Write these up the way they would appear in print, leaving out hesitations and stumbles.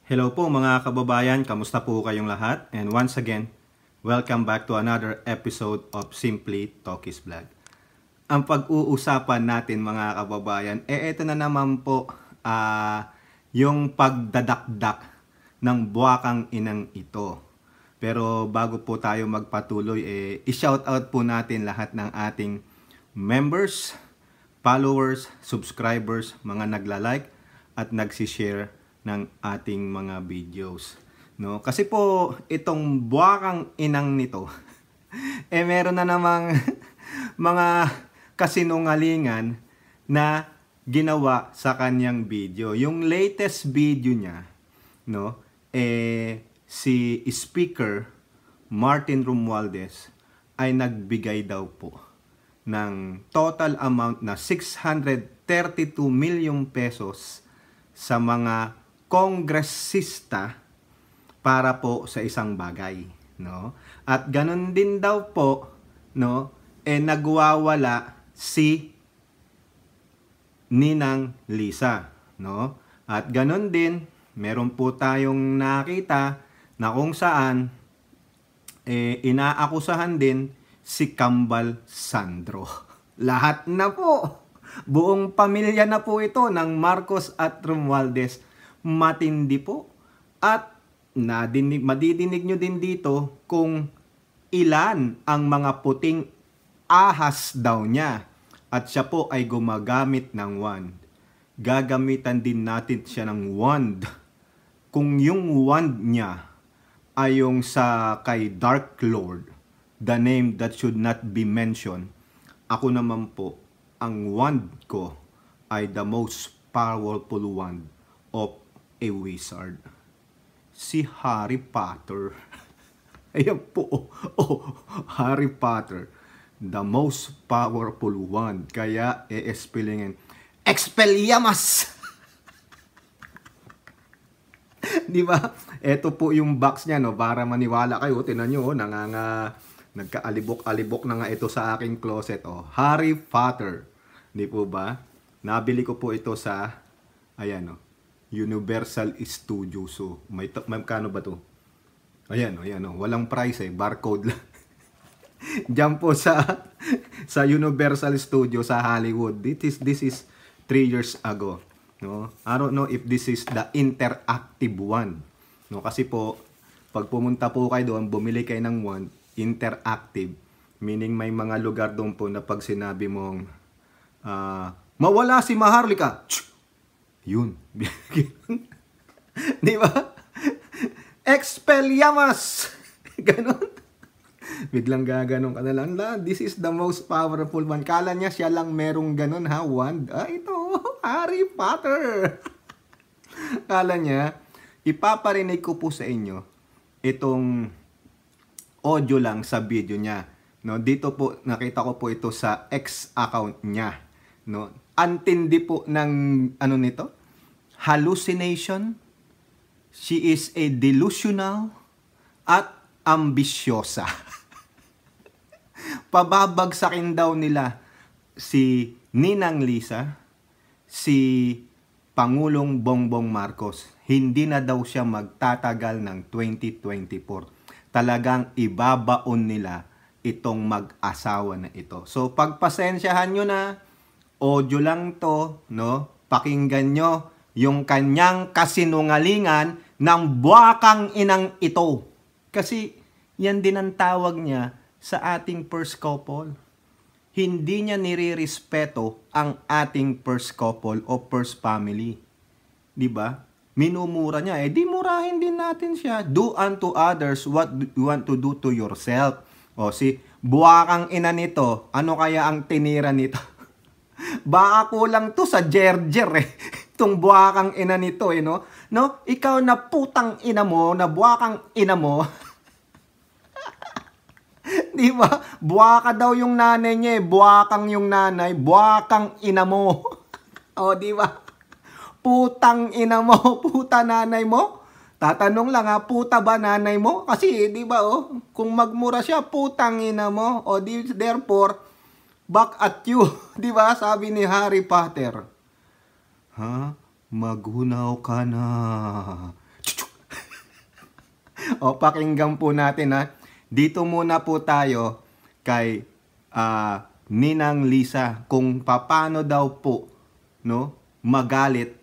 Hello po mga kababayan, kamusta po kayong lahat? And once again, welcome back to another episode of Simply Talkies Vlog. Ang pag-uusapan natin mga kababayan, ito na naman po yung pagdadakdak ng buwakang inang ito. Pero bago po tayo magpatuloy, i-shoutout po natin lahat ng ating members, followers, subscribers, mga nagla-like at nagsishare ng ating mga videos. No? Kasi po itong buwakang inang nito meron na namang mga kasinungalingan na ginawa sa kanyang video. Yung latest video niya, no, si Speaker Martin Romualdez ay nagbigay daw po ng total amount na 632 million pesos sa mga kongresista para po sa isang bagay, no? At ganun din daw po, no, nagwawala si Ninang Lisa, no? At ganun din, meron po tayong nakita na kung saan inaakusahan din si Kambal Sandro. Lahat na po, buong pamilya na po ito ng Marcos at Romualdez. Matindi po. At madidinig nyo din dito kung ilan ang mga puting ahas daw niya. At siya po ay gumagamit ng wand. Gagamitan din natin siya ng wand. Kung yung wand niya ay yung sa kay Dark Lord, the name that should not be mentioned, ako naman po, ang wand ko ay the most powerful wand of a wizard. Si Harry Potter. Ayan po. Harry Potter. The most powerful wand. Kaya, spellingin. Expelliarmus! Di ba? Ito po yung box niya, no? Para maniwala kayo. Tinan nyo, nagkaalibok-alibok na nga ito sa aking closet. Harry Potter. Di po ba? Nabili ko po ito sa, ayan, Universal Studios. So, may kano ba to? Ayan, walang price barcode lang. Diyan po sa Universal Studios sa Hollywood. This is 3 years ago, no? I don't know if this is the interactive one, no? Kasi po pag pumunta po kayo doon, bumili kayo ng one interactive, meaning may mga lugar doon po na pag sinabi mong mawala si Maharlika, yun. Di ba? Expelliarmus! Ganon. Biglang gaganon ka na lang. This is the most powerful one. Kala niya siya lang merong ganon, ha? Wand. Ito. Harry Potter. Kala niya, ipaparinig ko po sa inyo itong audio lang sa video niya. No, dito po, nakita ko po ito sa X account niya. No, antindi po ng ano nito? Hallucination. She is a delusional at ambisyosa. Pababagsakin daw nila si Ninang Lisa, si Pangulong Bongbong Marcos. Hindi na daw siya magtatagal ng 2024. Talagang ibabaon nila itong mag-asawa na ito. So pagpasensyahan nyo na, audio lang to, no? Pakinggan nyo yung kanyang kasinungalingan ng buwakang inang ito. Kasi yan din ang tawag niya sa ating first couple. Hindi niya nirirespeto ang ating first couple o first family. Di ba? Minumura niya. Di murahin din natin siya. Do unto others what you want to do to yourself. O si buwakang ina nito, ano kaya ang tinira nito? Baka kulang to sa jerjer Itong buwakang ina nito no? No? Ikaw na putang ina mo, na buwakang ina mo. Di ba? Buwaka daw yung nanay niya buwakang yung nanay, buwakang ina mo. O, di ba? Putang ina mo, puta nanay mo. Tatanong lang puta ba nanay mo? Kasi, di ba, kung magmura siya, putang ina mo. O, therefore, back at you. Di ba? Sabi ni Harry Potter. Maghunaw ka na. O, pakinggan po natin ha. Dito muna po tayo kay Ninang Lisa kung paano daw po, no, magalit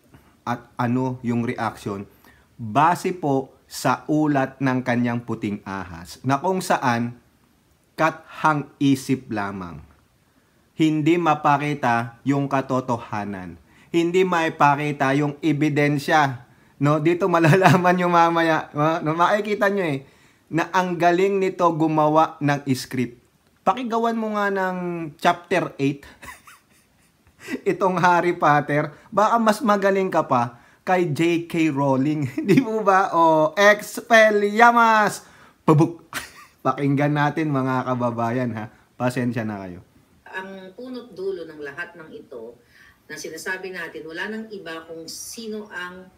at ano yung reaction base po sa ulat ng kanyang puting ahas na kung saan kathang isip lamang. Hindi mapakita yung katotohanan. Hindi maipakita yung ebidensya. No, dito malalaman nyo mamaya, no, makikita nyo na ang galing nito gumawa ng script. Pakigawan mo nga ng chapter 8, itong Harry Potter, baka mas magaling ka pa kay J.K. Rowling. Di po ba? O, Expelliarmus! Pabuk! Pakinggan natin mga kababayan ha. Pasensya na kayo. Ang punot dulo ng lahat ng ito na sinasabi natin, wala nang iba kung sino ang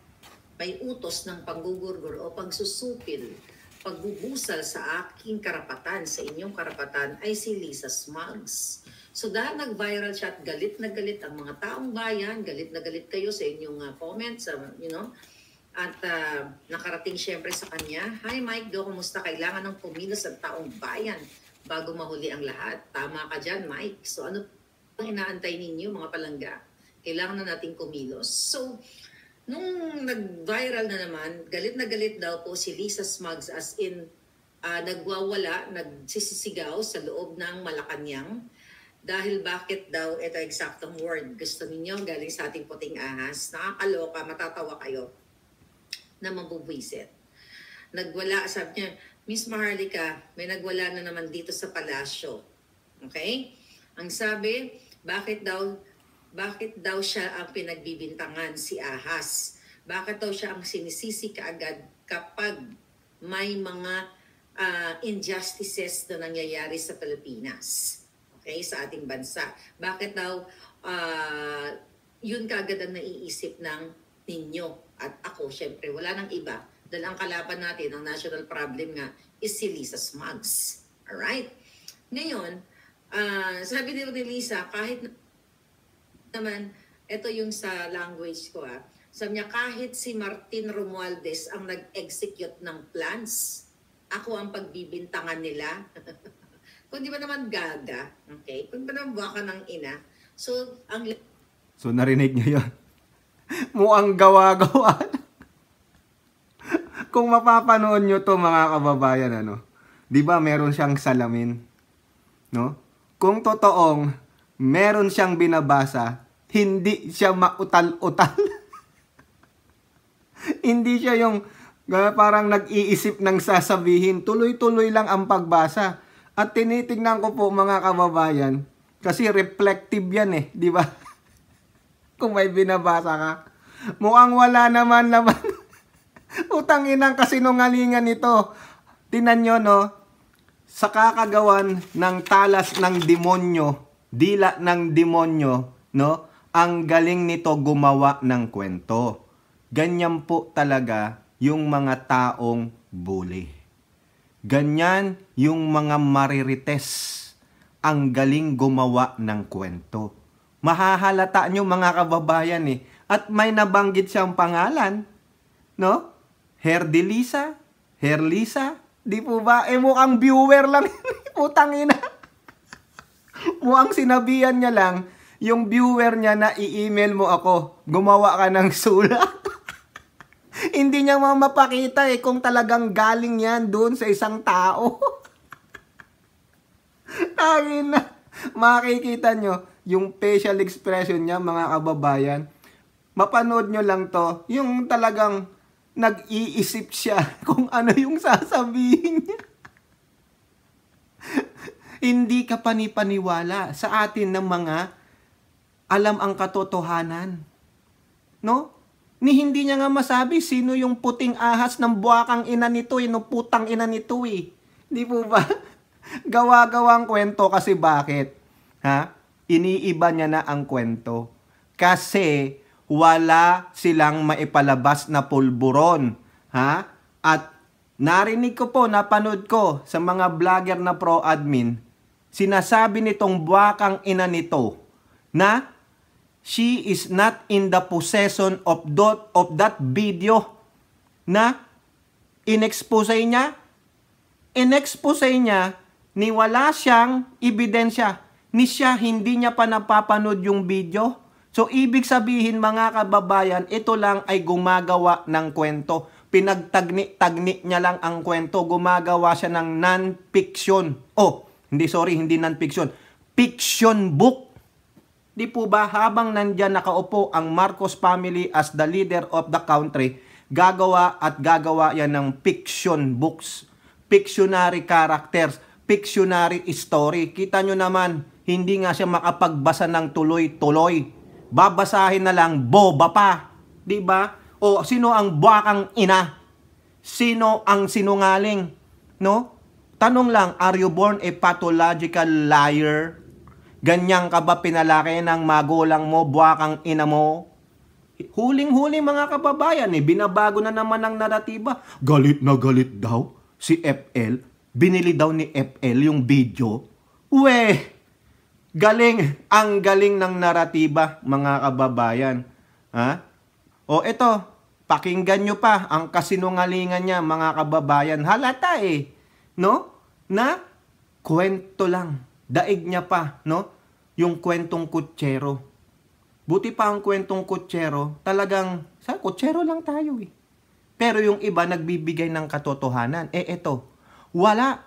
may utos ng panggugurgur o pagsusupil, pagbubusal sa aking karapatan, sa inyong karapatan, ay si Lisa Smuggs. So dahil nag-viral siya at galit na galit ang mga taong bayan, galit na galit kayo sa inyong comments, at nakarating syempre sa kanya, "Hi Mike Do, kumusta? Kailangan ng kumilos ang taong bayan bago mahuli ang lahat." Tama ka dyan, Mike. So ano ang inaantay ninyo, mga palangga? Kailangan na nating kumilos. So, nung nag-viral na naman, galit na galit daw po si Lisa Smuggs, as in nagwawala, nagsisisigaw sa loob ng Malacanang. Dahil bakit daw, ito eksaktong word, gusto ninyo galing sa ating puting ahas, nakakaloka, matatawa kayo, na mabubwisit. Nagwala, sabi niya, "Miss Maharlika, may nagwala na naman dito sa palasyo." Okay? Ang sabi, bakit daw siya ang pinagbibintangan, si ahas? Bakit daw siya ang sinisisi kaagad kapag may mga injustices na nangyayari sa Pilipinas? Okay, sa ating bansa. Bakit daw yun kaagad ang naiisip ng ninyo at ako? Syempre, wala nang iba. Dahil ang kalaban natin, ang national problem nga, is si Lisa Smuggs. Alright? Ngayon, sabi ni Lisa, kahit naman, ito yung sa language ko sabi niya, kahit si Martin Romualdez ang nag-execute ng plans, ako ang pagbibintangan nila. Kung di ba naman gaga, okay? Kung di ba naman baka ng ina. So narinig niyo yun? Mukhang gawa-gawa. Kung mapapanood nyo to mga kababayan, di ba meron siyang salamin? No? Kung totoong meron siyang binabasa, hindi siya mautal-utal. Hindi siya yung parang nag-iisip ng sasabihin. Tuloy-tuloy lang ang pagbasa. At tinitingnan ko po mga kababayan, kasi reflective yan di ba? Kung may binabasa ka. Mukhang wala naman. Utang inang kasinungalingan ito. Tinan nyo, sa kakagawan ng talas ng demonyo, dila ng demonyo, ang galing nito gumawa ng kwento. Ganyan po talaga yung mga taong bully. Ganyan yung mga marirites, ang galing gumawa ng kwento. Mahahalata nyo mga kababayan at may nabanggit siyang pangalan, no? Herlisa, di po ba? Mukhang viewer lang, putang ina. Mukhang sinabihan niya lang, yung viewer niya na i-email mo ako, gumawa ka ng sulat. Hindi niya mapakita kung talagang galing yan doon sa isang tao. Tangin na. Makikita nyo yung facial expression niya mga kababayan. Mapanood nyo lang to. Yung talagang nag-iisip siya kung ano yung sasabihin niya. Hindi ka panipaniwala sa atin ng mga alam ang katotohanan. No? Ni hindi niya nga masabi sino yung puting ahas ng buwakang ina nito putang ina nito Di po ba? Gawa-gawang kwento kasi bakit? Iniiba niya na ang kwento. Kasi wala silang maipalabas na pulburon. At narinig ko po, napanood ko sa mga vlogger na pro-admin, sinasabi nitong buwakang ina nito na she is not in the possession of that video na inexpose niya ni wala siyang ebidensya. Ni siya, hindi niya pa napapanood yung video. So, ibig sabihin mga kababayan, ito lang ay gumagawa ng kwento. Pinagtagni-tagni niya lang ang kwento. Gumagawa siya ng non-fiction. Hindi non-fiction. Fiction book. Di po ba habang nandyan nakaupo ang Marcos family as the leader of the country, gagawa yan ng fiction books, fictionary characters, fictionary story. Kita nyo naman, hindi nga siya makapagbasa ng tuloy-tuloy. Babasahin na lang, boba pa. Di ba? O sino ang buwakang ina? Sino ang sinungaling? No? Tanong lang, are you born a pathological liar? Ganyan ka ba pinalaki ng magulang mo, buwakang ina mo? Huling-huli mga kababayan, binabago na naman ang naratiba. Galit na galit daw si FL. Binili daw ni FL yung video. Galing. Ang galing ng naratiba, mga kababayan. Ha? O eto, pakinggan nyo pa ang kasinungalingan niya, mga kababayan. Halata no? Na kwento lang. Daig niya pa, no? Yung kwentong kutsero. Buti pa ang kwentong kutsero, talagang, sa kutsero lang tayo Pero yung iba nagbibigay ng katotohanan. Eto, wala.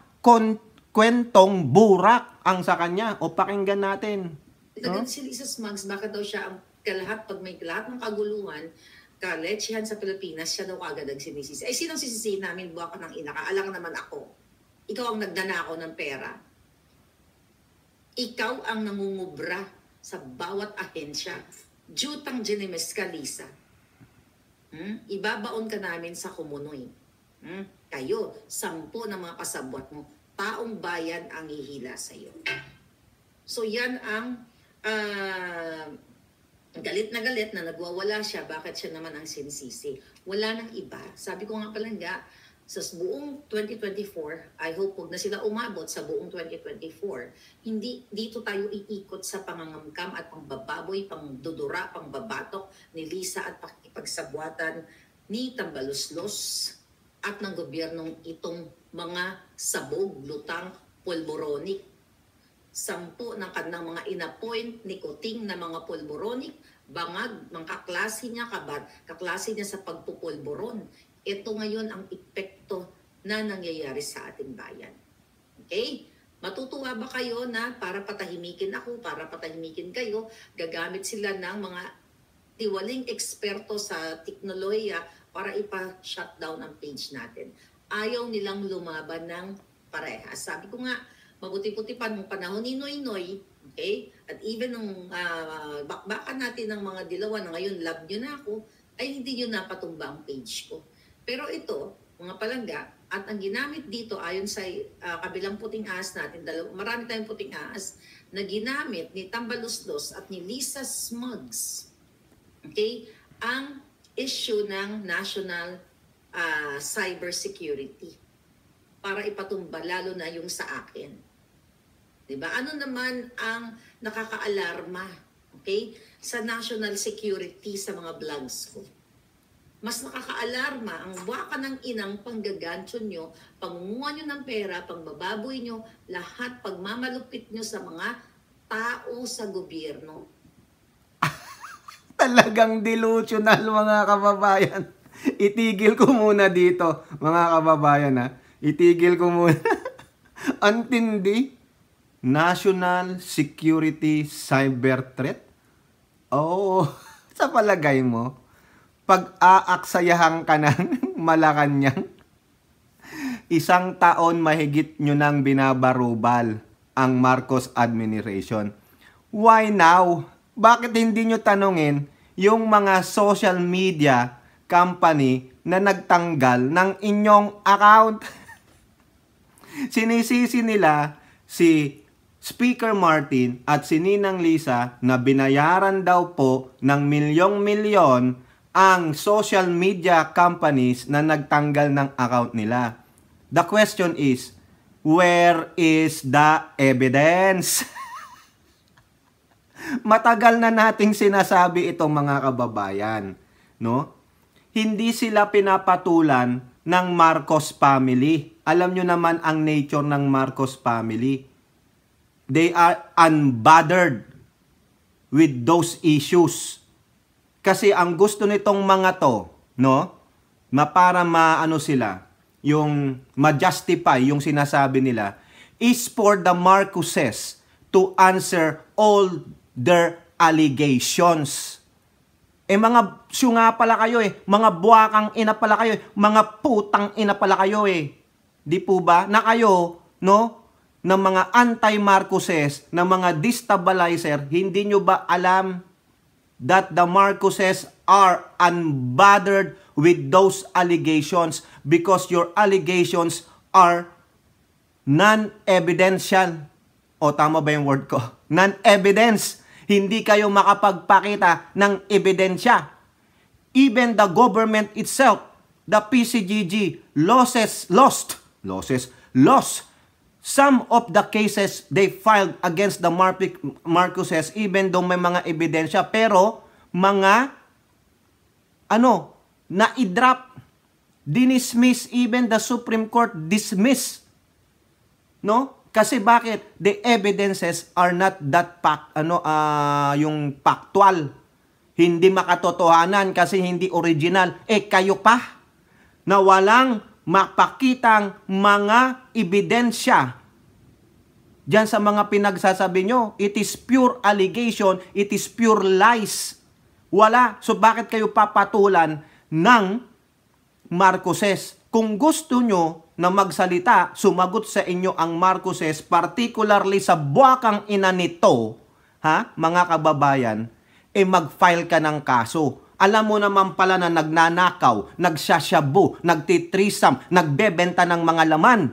Kwentong burak ang sa kanya. O pakinggan natin. Ito si Lisa Smugs, bakit daw siya ang pag may lahat ng kaguluhan, kaletsihan sa Pilipinas, siya daw agad ang sinisisi. Sinong sisisi namin, buwak ng ina ka? Alang naman ako. Ikaw ang nagdana ako ng pera. Ikaw ang nangungubra sa bawat ahensya. Jutang Ginemes ka, Lisa. Ibabaon ka namin sa kumunoy. Kayo, 10 ng mga kasabwat mo, taong bayan ang hihila sa iyo. So yan ang galit na nagwawala siya. Bakit siya naman ang sinisisi? Wala nang iba. Sabi ko nga palangga, sa buong 2024, I hope huwag na sila umabot sa buong 2024, hindi dito tayo iikot sa pangangamkam at pangbababoy, pangdudura, pangbabatok ni Lisa at pakipagsabwatan ni Tambaluslos at ng gobyernong itong mga sabog, lutang, pulboronic. 10 ng kanang mga inapoint ni Kuting na mga pulboronic, bangag, mga kaklase niya sa pagpupulboron. Ito ngayon ang epekto na nangyayari sa ating bayan. Okay? Matutuwa ba kayo na para patahimikin ako, para patahimikin kayo, gagamit sila ng mga tiwaling eksperto sa teknolohiya para ipa-shutdown ang page natin. Ayaw nilang lumaban ng parehas. Sabi ko nga, mabuti-puti pa nung panahon ni Noy, okay? At even nung bakbakan natin ng mga dilawan na ngayon, love nyo na ako, ay hindi nyo napatumba ang page ko. Pero ito, mga palangga, at ang ginamit dito ayon sa kabilang puting ahas natin, marami tayong puting ahas na ginamit ni Tambaluslos at ni Lisa Smugs, okay, ang issue ng national cybersecurity para ipatumba, lalo na yung sa akin. Diba? Ano naman ang nakakaalarma, okay, sa national security sa mga vlogs ko? Mas nakakaalarma ang waka ng inang panggagancho nyo, pangunguha nyo ng pera, pangbababoy nyo, lahat pagmamalupit nyo sa mga tao sa gobyerno. Talagang delusional, mga kababayan. Itigil ko muna dito, mga kababayan Itigil ko muna. Antindi. National Security Cyber Threat? Sa palagay mo, pag-aaksayahan ka ng Malacanang, 1 taon mahigit nyo nang binabarubal ang Marcos administration. Why now? Bakit hindi nyo tanungin yung mga social media company na nagtanggal ng inyong account? Sinisisi nila si Speaker Martin at si Ninang Lisa na binayaran daw po ng milyong-milyon ang social media companies na nagtanggal ng account nila. The question is, where is the evidence? Matagal na nating sinasabi itong mga kababayan, no? Hindi sila pinapatulan ng Marcos family. Alam nyo naman ang nature ng Marcos family. They are unbothered with those issues. Kasi ang gusto nitong mga to, no? Para maano sila, yung ma-justify yung sinasabi nila, is for the Marcoses to answer all their allegations. Mga syunga pala kayo mga buwakang ina pala kayo mga putang ina pala kayo Di po ba? Na kayo, no? Ng mga anti-Marcoses, ng mga destabilizer, hindi nyo ba alam that the Marcoses are unbothered with those allegations because your allegations are non-evidential. O tama ba yung word ko? Non-evidence. Hindi kayo makapagpakita ng ebidensya. Even the government itself, the PCGG, lost some of the cases they filed against the Marcoses even though may mga ebidensya. Pero mga na-i-drop, dinismiss, even the Supreme Court dismiss. No? Kasi bakit? The evidences are not that yung factual. Hindi makatotohanan kasi hindi original. Kayo pa na walang mapakitang mga ebidensya diyan sa mga pinagsasabi nyo. It is pure allegation, it is pure lies. Wala. So bakit kayo papatulan ng Marcoses? Kung gusto nyo na magsalita, sumagot sa inyo ang Marcoses, particularly sa buwakang ina nito, mga kababayan, mag-file ka ng kaso. Alam mo naman pala na nagnanakaw, nagsasyabu, nagtitrisam, nagbebenta ng mga laman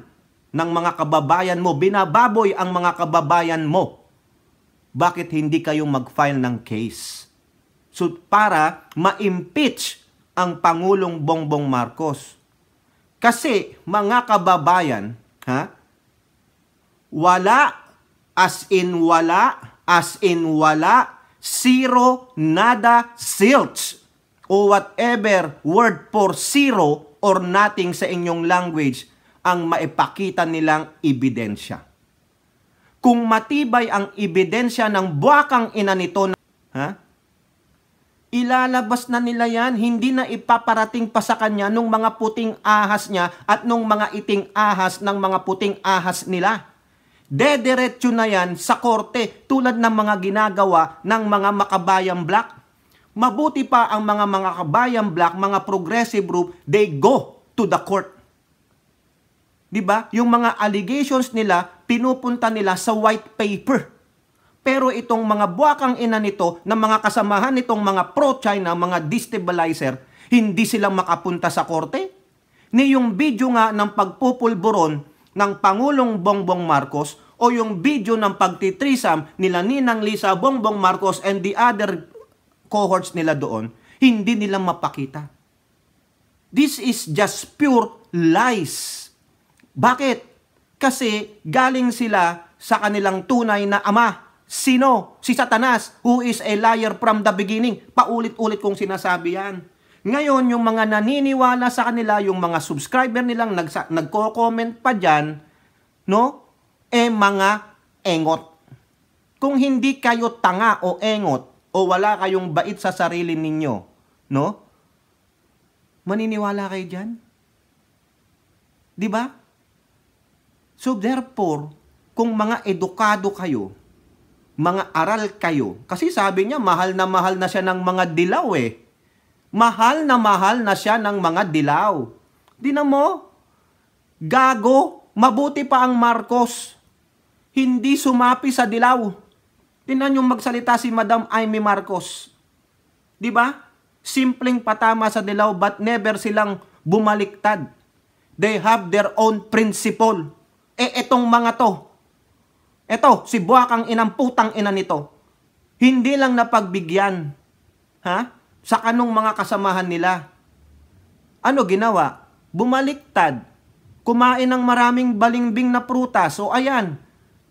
ng mga kababayan mo, binababoy ang mga kababayan mo. Bakit hindi kayo mag-file ng case? So, para ma-impeach ang Pangulong Bongbong Marcos. Kasi, mga kababayan, wala, as in wala, zero, nada, zilch, o whatever word for zero or nothing sa inyong language ang maipakita nilang ebidensya. Kung matibay ang ebidensya ng buwakang ina nito, ilalabas na nila yan, hindi na ipaparating pa sa kanya nung mga puting ahas niya at nung mga iting ahas ng mga puting ahas nila. Dediretso na yan sa korte tulad ng mga ginagawa ng mga makabayang black. Mabuti pa ang mga kabayang black, mga progressive group, they go to the court. Diba? Yung mga allegations nila, pinupunta nila sa white paper. Pero itong mga buwakang ina nito, na mga kasamahan nitong mga pro-China, mga destabilizer, hindi silang makapunta sa korte. Ni yung video nga ng pagpupulburon ng Pangulong Bongbong Marcos o yung video ng pagtitrisam nila Ninang Lisa Bongbong Marcos and the other cohorts nila doon, hindi nila mapakita. This is just pure lies. Bakit? Kasi galing sila sa kanilang tunay na ama. Sino? Si Satanas, who is a liar from the beginning. Paulit-ulit kong sinasabi yan. Ngayon, yung mga naniniwala sa kanila, yung mga subscriber nilang nagko-comment pa dyan, no? Mga engot. Kung hindi kayo tanga o engot, o wala kayong bait sa sarili ninyo, no? Maniniwala kayo dyan? Diba? So therefore, kung mga edukado kayo, mga aral kayo. Kasi sabi niya, mahal na siya ng mga dilaw Mahal na siya ng mga dilaw. Tingnan mo, gago, mabuti pa ang Marcos. Hindi sumapi sa dilaw. Tingnan yung magsalita si Madam Amy Marcos. Diba? Simpleng patama sa dilaw but never silang bumaliktad. They have their own principle. Etong mga to, eto, si buwakang inang putang ina nito, hindi lang napagbigyan, sa kanong mga kasamahan nila. Ano ginawa? Bumaliktad. Kumain ng maraming balimbing na prutas. So ayan,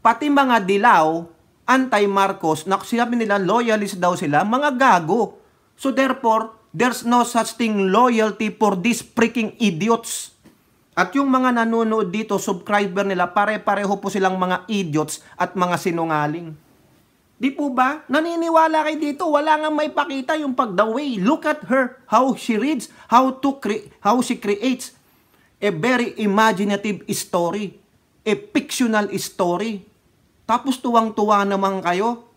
pati mga dilaw, anti-Marcos, na sinabi nila loyalist daw sila, mga gago. So therefore, there's no such thing loyalty for these freaking idiots. At yung mga nanonood dito, subscriber nila, pare-pareho po silang mga idiots at mga sinungaling. Di po ba? Naniniwala kayo dito, wala nga may pakita yung pag the way. Look at her, how she reads, how she creates a very imaginative story, a fictional story. Tapos tuwang-tuwa naman kayo.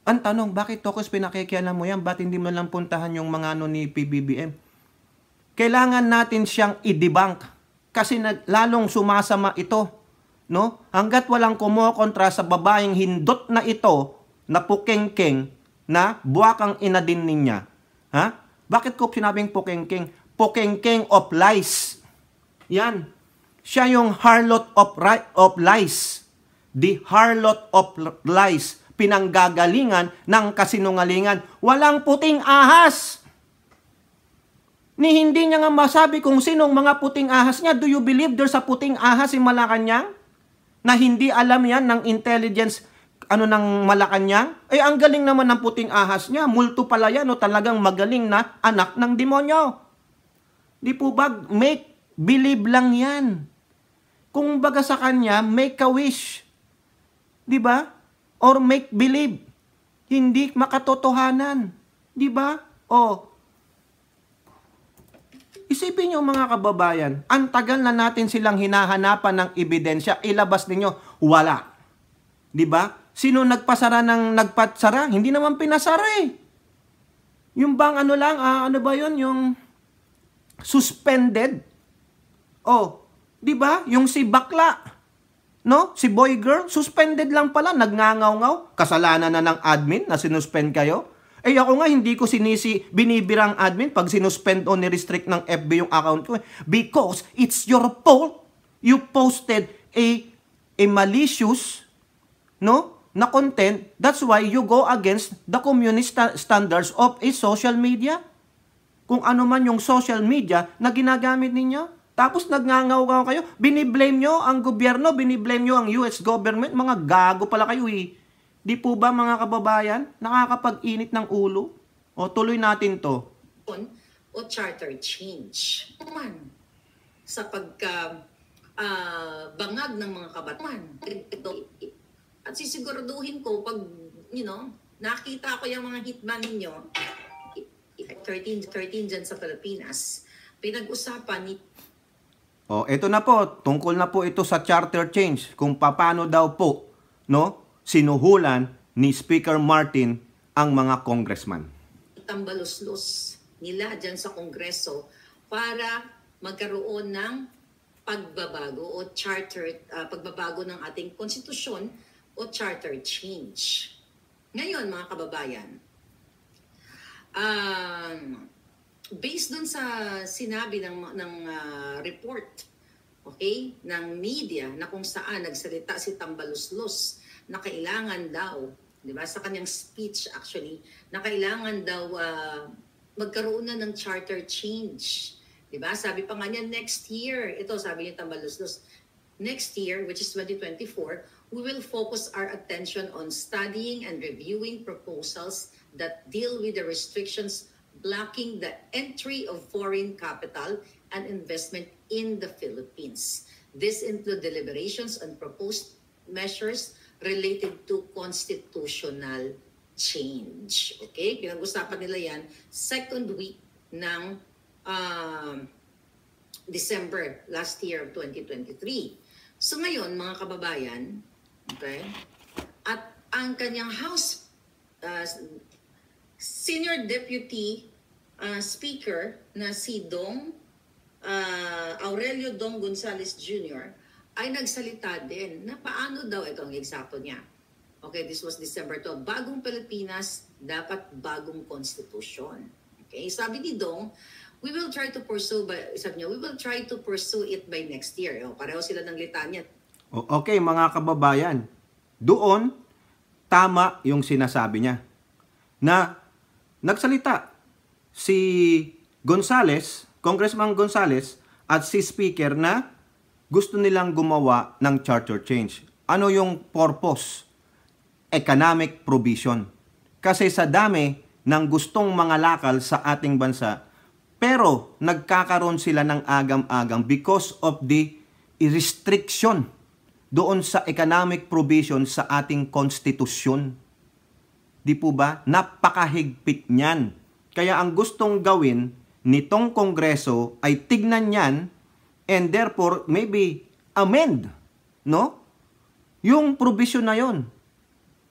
Ang tanong, bakit Tokos pinakikialam mo yan? Ba't hindi mo lang puntahan yung mga ni PBBM? Kailangan natin siyang i-debunk kasi lalong sumasama ito. No? Hanggat walang kumokontra sa babaeng hindot na ito, na pukengkeng, na buwakang ina din niya. Ha? Bakit ko sinabing pukengkeng? Pukengkeng of lies. Yan. Siya yung harlot of lies. The harlot of lies. Pinanggagalingan ng kasinungalingan. Walang puting ahas. Ni hindi niya nga masabi kung sinong mga puting ahas niya. Do you believe there's a puting ahas in Malacanang? Na hindi alam yan ng intelligence ng Malacanang? Eh, ang galing naman ng puting ahas niya. Multo pala yan, o talagang magaling na anak ng demonyo. Di po ba? Make believe lang yan. Kung baga sa kanya, make a wish. Di ba? Or make believe. Hindi makatotohanan. Di ba? O, isipin nyo mga kababayan, ang tagal na natin silang hinahanapan ng ebidensya, ilabas ninyo, wala. Di ba? Sino nagpasara ng nagpatsara? Hindi naman pinasara eh. Yung bang ano lang, ano ba yun? Yung suspended. Oh, di ba? Yung si bakla, no? Si boy girl, suspended lang pala, nagngangaw-ngaw. Kasalanan na ng admin na sinuspend kayo. Eh ako nga, hindi ko binibirang admin pag sinuspend o ni-restrict ng FB yung account ko. Because it's your fault. You posted a malicious, no, na content. That's why you go against the community standards of a social media. Kung ano man yung social media na ginagamit ninyo. Tapos nagngangaw kayo. Biniblame nyo ang gobyerno, biniblame nyo ang US government. Mga gago pala kayo eh. Di po ba mga kababayan, nakakapag-init ng ulo? O tuloy natin to. O charter change. Man, sa bangag ng mga kabataan. At sisiguraduhin ko pag, nakita ko yung mga hitman ninyo, 13 dyan sa Pilipinas, pinag-usapan ni... O, ito na po, tungkol na po ito sa charter change, kung paano daw po, no, sinuhulan ni Speaker Martin ang mga congressman. Tambalos-los nila dyan sa Kongreso para magkaroon ng pagbabago o pagbabago ng ating konstitusyon o charter change. Ngayon, mga kababayan, based dun sa sinabi ng report, okay, ng media na kung saan nagsalita si Tambalos-los na kailangan daw, di ba, sa kanyang speech actually, na kailangan daw magkaroon na ng charter change. Di ba? Sabi pa nga niya, next year, ito sabi niya Tambalos-los, next year, which is 2024, we will focus our attention on studying and reviewing proposals that deal with the restrictions blocking the entry of foreign capital and investment in the Philippines. This include deliberations on proposed measures related to constitutional change. Okay? Pinag-usapan nila yan second week ng December last year of 2023. So ngayon, mga kababayan, okay, at ang kanyang House Senior Deputy Speaker na si Aurelio Dong Gonzales Jr. ay nagsalita din na paano daw, ito ang eksakto niya. Okay, this was December 12. Bagong Pilipinas, dapat bagong konstitusyon. Okay, sabi ni Dong, we will try to pursue it by next year. O, pareho sila ng litanya. Okay, mga kababayan, doon, tama yung sinasabi niya. Na nagsalita si Gonzales, Congressman Gonzales, at si Speaker na gusto nilang gumawa ng charter change. Ano yung purpose? Economic provision. Kasi sa dami ng gustong mga lakal sa ating bansa, Pero nagkakaroon sila ng agam-agam because of the restriction doon sa economic provision sa ating konstitusyon. Di po ba? Napakahigpit niyan. Kaya ang gustong gawin nitong Kongreso ay tignan niyan and therefore maybe amend, no? Yung provision na yon.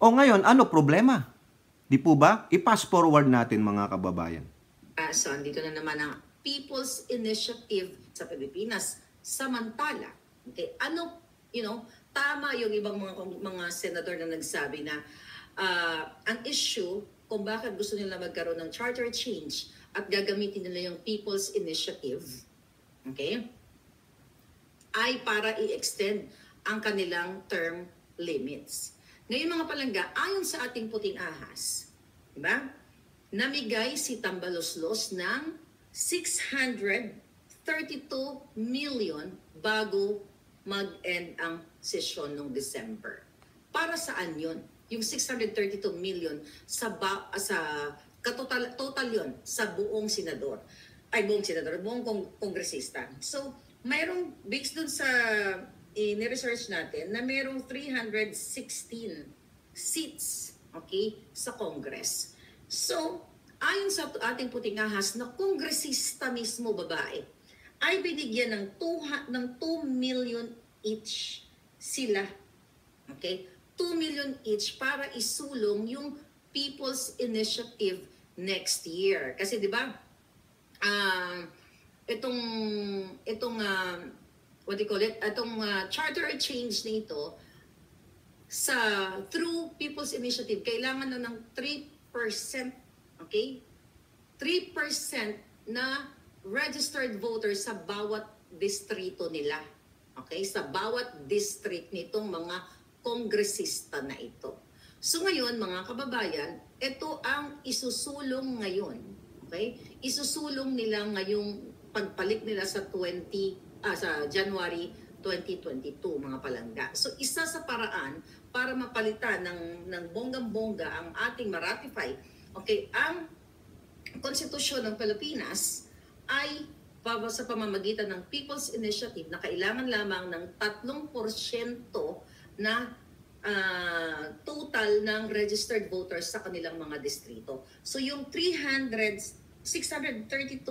O ngayon, ano problema? Di po ba? I-pass forward natin mga kababayan. So, andito na naman ang People's Initiative sa Pilipinas. Samantala, okay, tama yung ibang mga senador na nagsabi na ang issue kung bakit gusto nila magkaroon ng charter change at gagamitin nila yung People's Initiative, okay, ay para i-extend ang kanilang term limits. Ngayon mga palangga, ayon sa ating puting ahas, diba? Namigay si Tambaloslos ng 632 million bago mag-end ang sesyon noong December. Para saan yun? Yung 632 million total yun sa buong buong kongresista. So, mayroong based dun sa ni-research natin na mayroong 316 seats, okay, sa Congress. So, ayon sa ating puting ahas na kongresista mismo babae, ay binigyan ng 2 million each sila. Okay? 2 million each para isulong yung People's Initiative next year. Kasi 'di ba? Charter change nito through People's Initiative kailangan na ng 3%, okay? 3% na registered voters sa bawat distrito nila. Okay? Sa bawat district nitong mga kongresista na ito. So ngayon, mga kababayan, ito ang isusulong ngayon. Okay? Isusulong nila ngayong pagpalit nila sa January 2022, mga palangga. So isa sa paraan para mapalitan ng bonggang-bongga ang ating maratify, okay, ang konstitusyon ng Pilipinas ay sa pamamagitan ng People's Initiative na kailangan lamang ng 3% na total ng registered voters sa kanilang mga distrito. So yung 632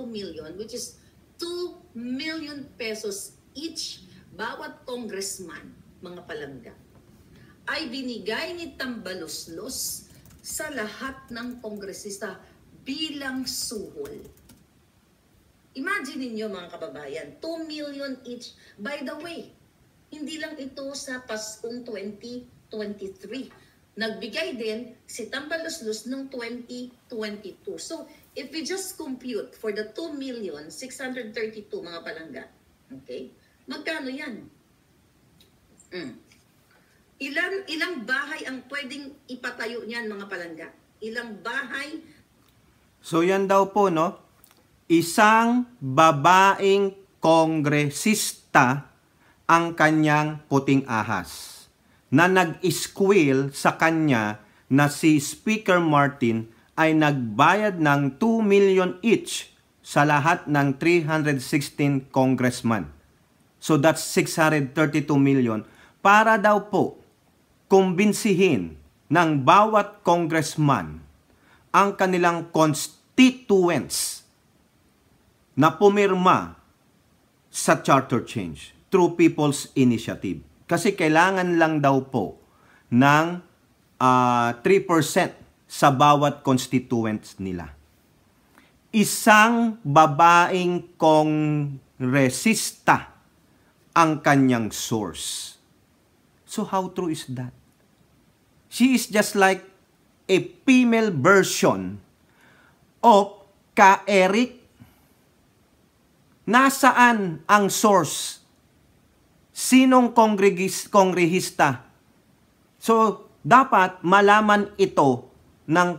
million, which is 2 million pesos each bawat congressman, mga palangga, ay binigay ni Tambaloslos sa lahat ng kongresista bilang suhol. Imagine niyo mga kababayan, 2 million each. By the way, hindi lang ito sa Paskong 2023. Nagbigay din si Tambaloslos noong 2022. So, if we just compute for the 2,632 mga palangga, okay, magkano yan? Ilang bahay ang pwedeng ipatayo niyan mga palangga? Ilang bahay? So yan daw po, no? Isang babaeng kongresista ang kanyang puting ahas na nag-squill sa kanya na si Speaker Martin ay nagbayad ng 2 million each sa lahat ng 316 congressman. So that's 632 million para daw po kumbinsihin ng bawat congressman ang kanilang constituents na pumirma sa charter change through People's Initiative. Kasi kailangan lang daw po ng 3% sa bawat constituents nila. Isang babaeng kongresista ang kanyang source. So how true is that? She is just like a female version of Ka-Eric. Nasaan ang source? Sinong kongrehista? So, dapat malaman ito ng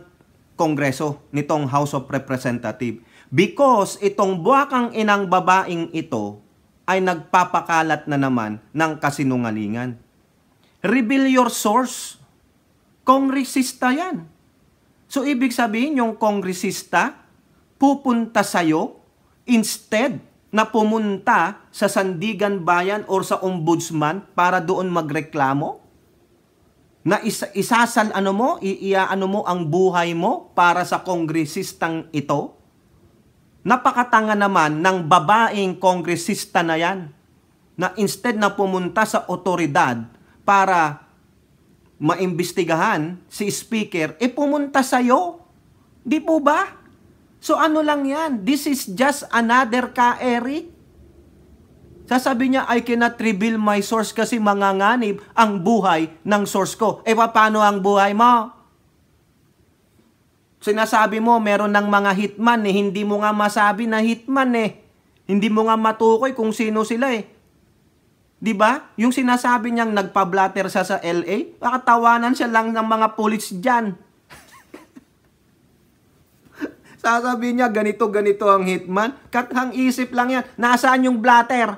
Kongreso, nitong House of Representatives. Because itong buwakang inang babaeng ito ay nagpapakalat na naman ng kasinungalingan. Reveal your source. Kongresista yan. So, ibig sabihin, yung kongresista pupunta sa'yo instead na pumunta sa Sandigan Bayan or sa Ombudsman para doon magreklamo? Na iaano mo ang buhay mo para sa kongresistang ito? Napakatanga naman ng babaeng kongresista na yan, na instead na pumunta sa otoridad para maimbestigahan si speaker, pumunta sa'yo. Di po ba? So ano lang yan? This is just another ka-Eric. Sasabi niya, I cannot reveal my source kasi manganganib ang buhay ng source ko. Paano ang buhay mo? Sinasabi mo, meron ng mga hitman hindi mo nga masabi na hitman Hindi mo nga matukoy kung sino sila Di ba? Yung sinasabi niyang nagpa-blatter sa LA, pakatawanan siya lang ng mga pulis dyan. Sasabi niya, ganito ang hitman. Kathang isip lang yan. Nasaan yung blatter?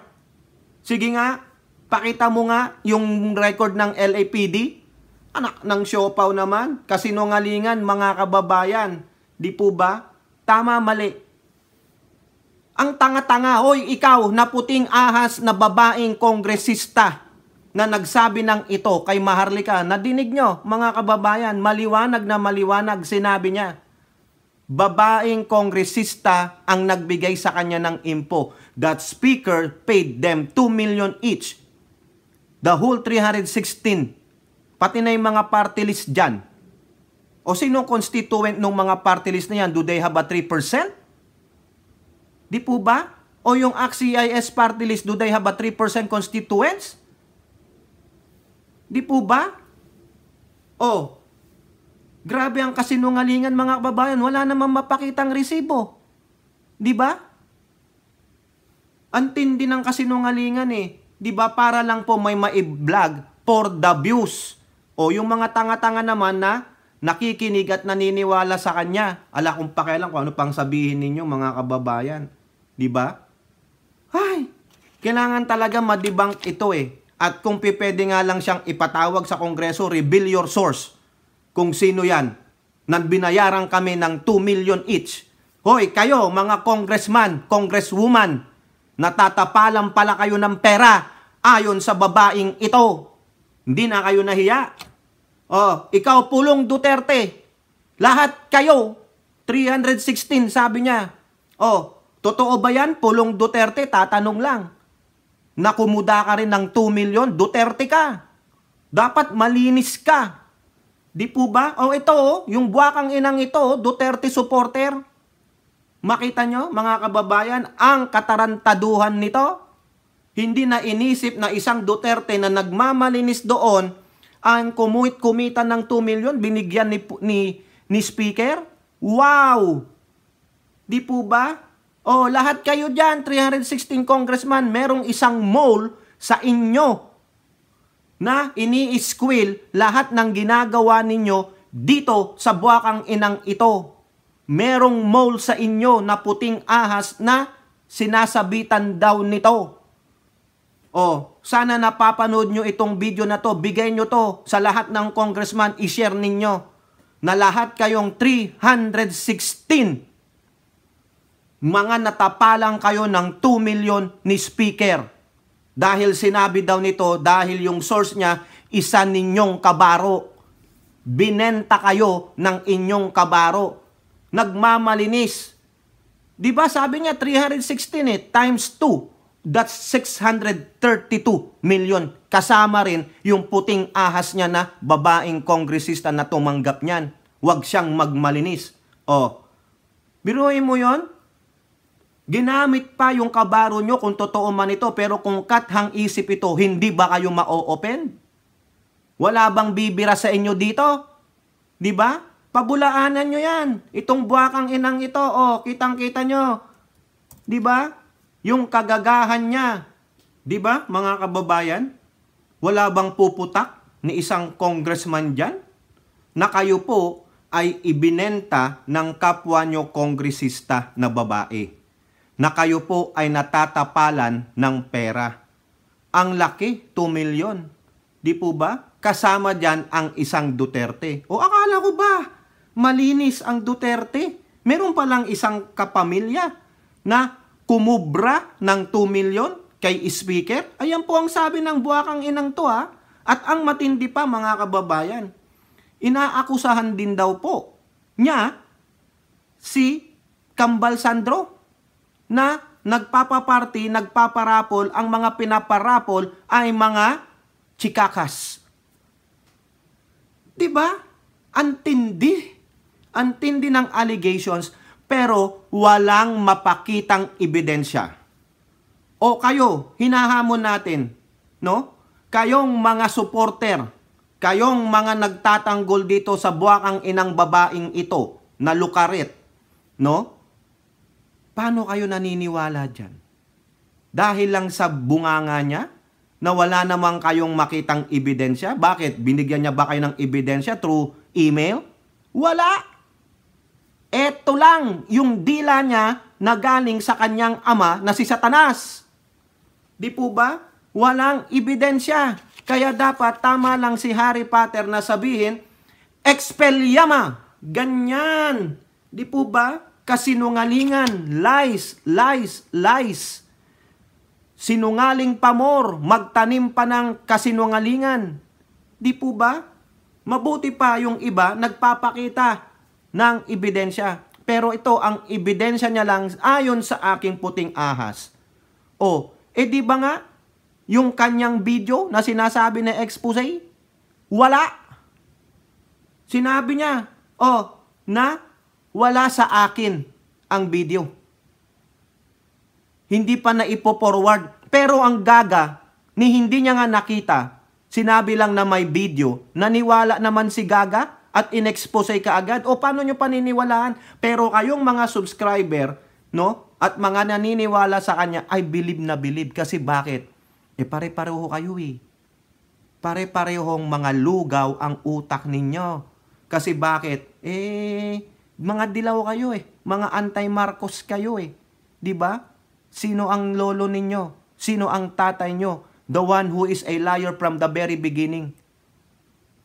Sige nga, pakita mo nga yung record ng LAPD. Anak ng siopaw naman. Kasinungalingan, mga kababayan. Di po ba? Tama, mali. Ang tanga-tanga, hoy ikaw na puting ahas na babaeng kongresista na nagsabi ng ito kay Maharlika. Nadinig nyo, mga kababayan, maliwanag na maliwanag sinabi niya. Babaeng kongresista ang nagbigay sa kanya ng info. That speaker paid them 2 million each. The whole 316. Pati na yung mga party list dyan. O sino constituent ng mga party list na yan? Do they have a 3%? Di po ba? O yung ACT-CIS party list, do they have a 3% constituents? Di po ba? O, grabe ang kasinungalingan mga kababayan. Wala namang mapakitang resibo. Di ba? Antindi ng kasinungalingan Di ba? Para lang po may ma-vlog for the views. O yung mga tanga-tanga naman na nakikinig at naniniwala sa kanya. Ala kung pakialam kung ano pang sabihin ninyo mga kababayan. Di ba? Ay, kailangan talaga ma-debunk ito At kung pwede nga lang siyang ipatawag sa Kongreso, reveal your source. Kung sino yan. Binayaran kami ng 2 million each. Hoy, kayo mga congressman, congresswoman, natatapalan pala kayo ng pera ayon sa babaeng ito. Hindi na kayo nahiya. Ikaw Pulong Duterte. Lahat kayo, 316 sabi niya. Totoo ba yan, Pulong Duterte? Tatanong lang. Nakumuda ka rin ng 2 million, Duterte ka. Dapat malinis ka. Di po ba? Ito, yung buwakang inang ito, Duterte supporter. Makita nyo, mga kababayan, ang katarantaduhan nito. Hindi na inisip na isang Duterte na nagmamalinis doon ang kumita ng 2 million, binigyan ni speaker. Wow! Di po ba? Lahat kayo dyan, 316 congressman, merong isang mole sa inyo na ini-squill lahat ng ginagawa ninyo dito sa buwakang inang ito. Merong mole sa inyo na puting ahas na sinasabitan daw nito. Sana napapanood nyo itong video na to. Bigay nyo to sa lahat ng congressman, i-share ninyo na lahat kayong 316 mga natapalang kayo ng 2 million ni speaker. Dahil sinabi daw nito, dahil yung source niya, isa ninyong kabaro. Binenta kayo ng inyong kabaro. Nagmamalinis. Di ba sabi niya 316 times 2. That's 632 million. Kasama rin yung puting ahas niya na babaeng kongresista na tumanggap niyan. Huwag siyang magmalinis. Biruin mo yon. Ginamit pa yung kabaro nyo kung totoo man ito, pero kung kathang isip ito, hindi ba kayo ma-open? Wala bang bibira sa inyo dito? Di ba? Pabulaanan nyo yan. Itong buwakang inang ito, kitang-kita nyo. Di ba? Yung kagagahan niya. Di ba, mga kababayan? Wala bang puputak ni isang congressman dyan? Na kayo po ay ibinenta ng kapwa nyo kongresista na babae. Na kayo po ay natatapalan ng pera. Ang laki, 2 million. Di po ba? Kasama dyan ang isang Duterte. Akala ko ba, malinis ang Duterte? Meron palang isang kapamilya na kumubra ng 2 million kay speaker. Ayan po ang sabi ng buwakang inang to ha. At ang matindi pa mga kababayan, inaakusahan din daw po niya si Kambal Sandro na nagpapaparty, nagpaparapol, ang mga pinaparapol ay mga chikakas. Diba? Antindi. Antindi ng allegations pero walang mapakitang ebidensya. O kayo, hinahamon natin, no? Kayong mga supporter, kayong mga nagtatanggol dito sa buwakang inang babaeng ito na lukarit, no? Paano kayo naniniwala dyan? Dahil lang sa bunganga niya na wala namang kayong makitang ebidensya? Bakit? Binigyan niya ba kayo ng ebidensya through email? Wala! Eto lang yung dila niya na galing sa kanyang ama na si Satanas. Di po ba? Walang ebidensya. Kaya dapat tama lang si Harry Potter na sabihin, expelliarmus. Ganyan. Di po ba? Kasinungalingan. Lies, lies, lies. Sinungaling pamor. Magtanim pa ng kasinungalingan. Di po ba? Mabuti pa yung iba nagpapakita ng ebidensya. Pero ito, ang ebidensya niya lang ayon sa aking puting ahas. O, di ba nga, yung kanyang video na sinasabi na expose, wala. Sinabi niya, na wala sa akin ang video. Hindi pa na ipo-forward. Pero ang gaga, ni hindi niya nga nakita, sinabi lang na may video, naniwala naman si gaga, at inexpose ka agad? O paano nyo paniniwalaan? Pero kayong mga subscriber, no? At mga naniniwala sa kanya, ay believe na believe. Kasi bakit? Pare-pareho kayo Pare-parehong mga lugaw ang utak ninyo. Kasi bakit? Mga dilaw kayo Mga anti-Marcos kayo Diba? Sino ang lolo ninyo? Sino ang tatay nyo? The one who is a liar from the very beginning.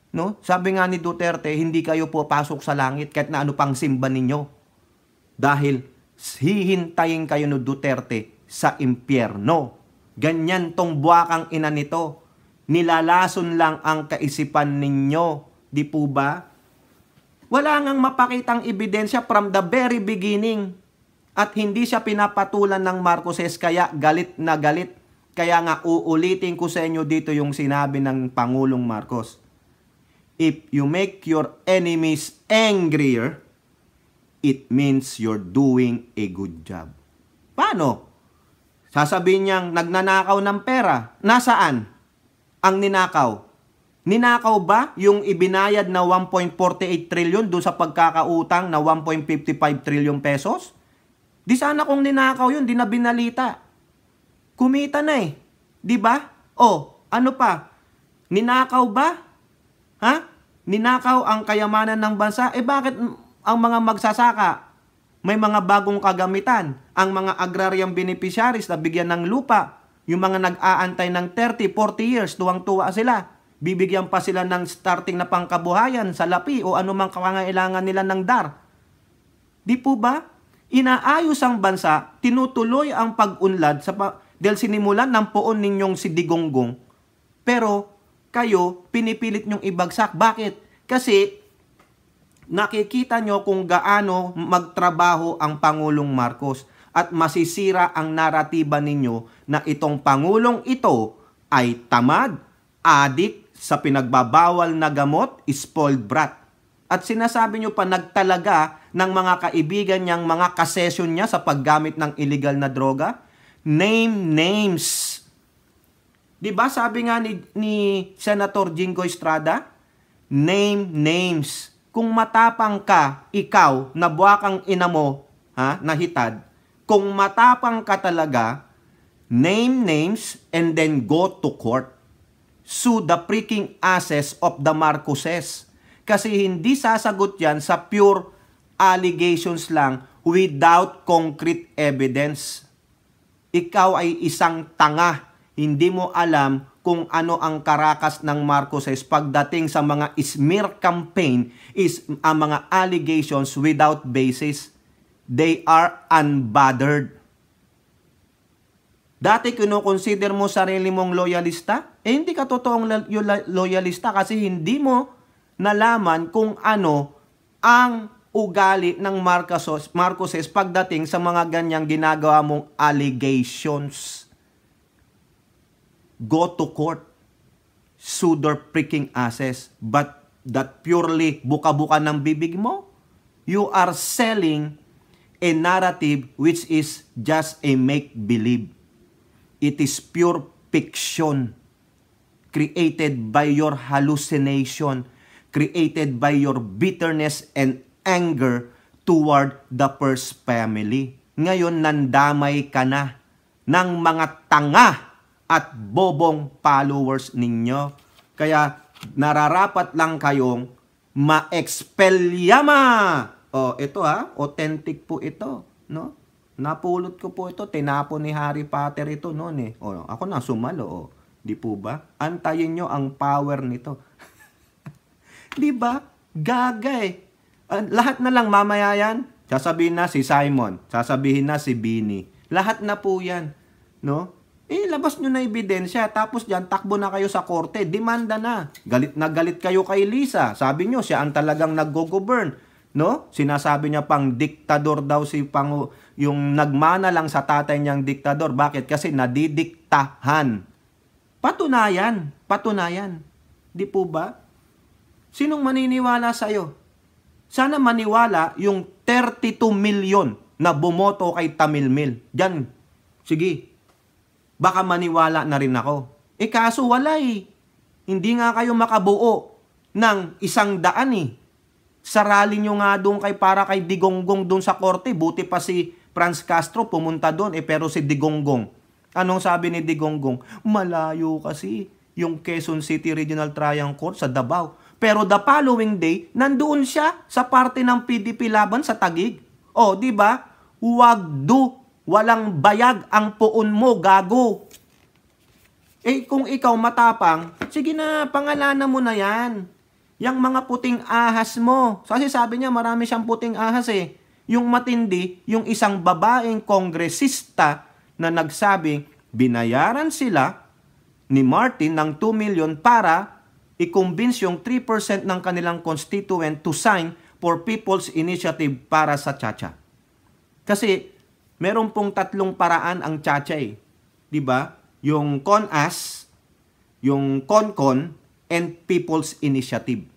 No? Sabi nga ni Duterte, hindi kayo papasok sa langit kahit na ano pang simba ninyo. Dahil hihintayin kayo ni Duterte sa impyerno. Ganyan tong buwakang ina nito. Nilalason lang ang kaisipan ninyo. Di po ba? Wala ngang mapakitang ebidensya from the very beginning. At hindi siya pinapatulan ng Marcoses kaya galit na galit. Kaya nga uulitin ko sa inyo dito yung sinabi ng Pangulong Marcos. If you make your enemies angrier, it means you're doing a good job. Paano? Sasabihin niyang nagnanakaw ng pera. Nasaan ang ninakaw? Ninakaw ba yung ibinayad na 1.48 trillion doon sa pagkakautang na 1.55 trillion pesos? Di sana kung ninakaw yun, di na binalita. Kumita na Di ba? Ano pa? Ninakaw ba? Ninakaw ang kayamanan ng bansa? Bakit ang mga magsasaka may mga bagong kagamitan? Ang mga agrarian beneficiaries na bigyan ng lupa, yung mga nag-aantay ng 30, 40 years, tuwang-tuwa sila. Bibigyan pa sila ng starting na pangkabuhayan sa lapi o anumang kakangailangan nila ng DAR. Di po ba? Inaayos ang bansa, tinutuloy ang pag-unlad dahil sinimulan ng poon ninyong si Digonggong. Pero kayo, pinipilit nyong ibagsak. Bakit? Kasi nakikita nyo kung gaano magtrabaho ang Pangulong Marcos at masisira ang naratiba ninyo na itong Pangulong ito ay tamad, adik sa pinagbabawal na gamot, spoiled brat. At sinasabi nyo pa nagtalaga ng mga kaibigan niyang mga kasesyon niya sa paggamit ng illegal na droga? Name names. Diba sabi nga ni Senator Jinggoy Estrada? Name names. Kung matapang ka, ikaw, na buwakang ina mo, na hitad, kung matapang ka talaga, name names and then go to court. Sue the freaking asses of the Marcoses. Kasi hindi sasagot yan sa pure allegations lang without concrete evidence. Ikaw ay isang tanga. Hindi mo alam kung ano ang karakas ng Marcoses pagdating sa mga smear campaign is ang mga allegations without basis. They are unbothered. Dati kinoconsider mo sarili mong loyalista? Hindi ka totoong loyalista kasi hindi mo nalaman kung ano ang ugali ng Marcoses pagdating sa mga ganyang ginagawa mong allegations. Go to court. Sue their freaking asses. But that purely buka-buka ng bibig mo, you are selling a narrative which is just a make-believe. It is pure fiction created by your hallucination, created by your bitterness and anger toward the first family. Ngayon, nandamay ka na ng mga tanga at bobong followers ninyo. Kaya, nararapat lang kayong ma-expelyama. Ito authentic po ito, no? Napulot ko po ito, tinapon ni Harry Potter ito noon . Ako na sumalo, di po ba? Antayin nyo ang power nito. Di ba? Gaga lahat na lang mamaya yan. Sasabihin na si Simon, sasabihin na si Bini. Lahat na po yan, no? Labas nyo na ebidensya, tapos dyan, takbo na kayo sa korte, demanda na. Galit kayo kay Lisa. Sabi nyo, siya ang talagang nag-go-govern. No? Sinasabi niya pang diktador daw yung nagmana lang sa tatay niyang diktador. Bakit? Kasi nadidiktahan. Patunayan. Di po ba? Sinong maniniwala sa'yo? Sana maniwala yung 32 million na bumoto kay Tamilmil. Diyan, sige. Baka maniwala na rin ako. Kaso wala . Hindi nga kayo makabuo ng 100 . Sarali nyo nga doon para kay Digonggong doon sa korte. Buti pa si Franz Castro pumunta doon. Pero si Digonggong, anong sabi ni Digonggong? Malayo kasi yung Quezon City Regional Trial Court sa Davao. Pero the following day, nandoon siya sa parte ng PDP laban sa Taguig. Di ba? Walang bayag ang puon mo, gago. Kung ikaw matapang, sige na, pangalanan mo na yan. Yang mga puting ahas mo. Kasi sabi niya, marami siyang puting ahas . Yung matindi, yung isang babaeng kongresista na nagsabi, binayaran sila ni Martin ng 2 million para i-convince yung 3% ng kanilang constituent to sign for People's Initiative para sa Chacha. Kasi, meron pong 3 paraan ang Chacha . Diba? Yung CONAS, yung CONCON, and People's Initiative.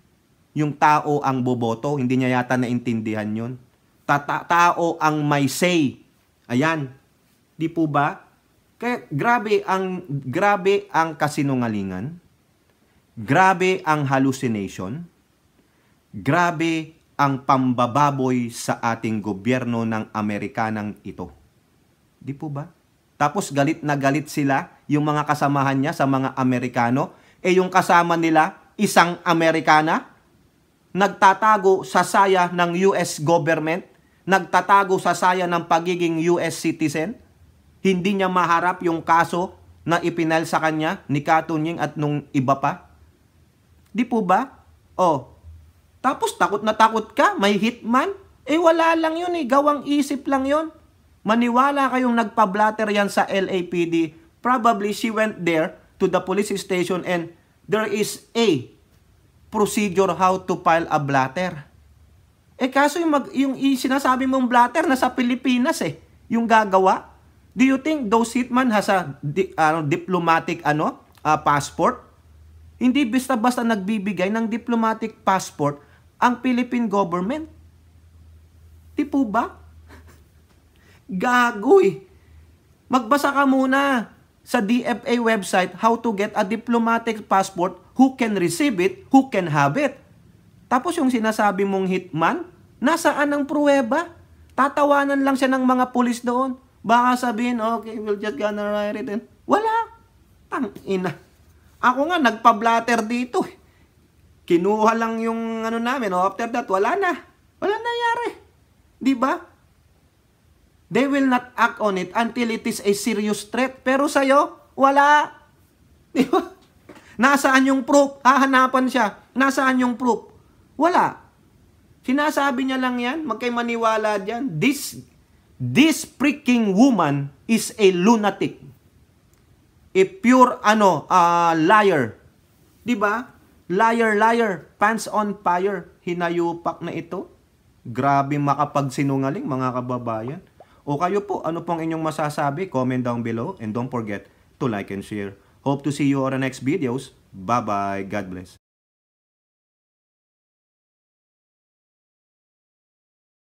Yung tao ang boboto, hindi niya yata naintindihan yun. Tao ang may say. Ayan. Di po ba? Kaya grabe ang kasinungalingan. Grabe ang hallucination. Grabe ang pambababoy sa ating gobyerno ng Amerikanang ito. Di po ba? Tapos galit na galit sila, yung mga kasamahan niya sa mga Amerikano. Yung kasama nila, isang Amerikana, nagtatago sa saya ng US government, nagtatago sa saya ng pagiging US citizen, hindi niya maharap yung kaso na ipinail sa kanya ni Katunying at nung iba pa. Di po ba? Tapos takot na takot ka, may hitman. Wala lang yun gawang isip lang yun. Maniwala kayong nagpa-blatter yan sa LAPD. Probably she went there to the police station and there is a procedure how to file a blatter. Kaso yung sinasabi mong blatter nasa Pilipinas yung gagawa. Do you think those hitman has a diplomatic passport? Hindi basta-basta nagbibigay ng diplomatic passport ang Philippine government. Di po ba? Gago Magbasa ka muna sa DFA website how to get a diplomatic passport, who can receive it, who can have it. Tapos yung sinasabi mong hitman, nasaan ang pruweba? Tatawanan lang siya ng mga pulis doon. Baka sabihin, okay, we'll just gonna write it in. Wala. Tangina. Ako nga, nagpa-blatter dito. Kinuha lang yung namin. After that, wala na. Wala nangyari. Di ba? They will not act on it until it is a serious threat. Pero sa'yo, wala. Di ba? Nasaan yung proof? Hahanapan siya. Nasaan yung proof? Wala. Sinasabi niya lang yan. Magkay maniwala dyan. This freaking woman is a lunatic. pure liar. 'Di ba? Liar, liar, pants on fire. Hinayupak na ito. Grabe makapagsinungaling mga kababayan. O kayo po, ano pong inyong masasabi? Comment down below and don't forget to like and share. Hope to see you on the next videos. Bye-bye. God bless.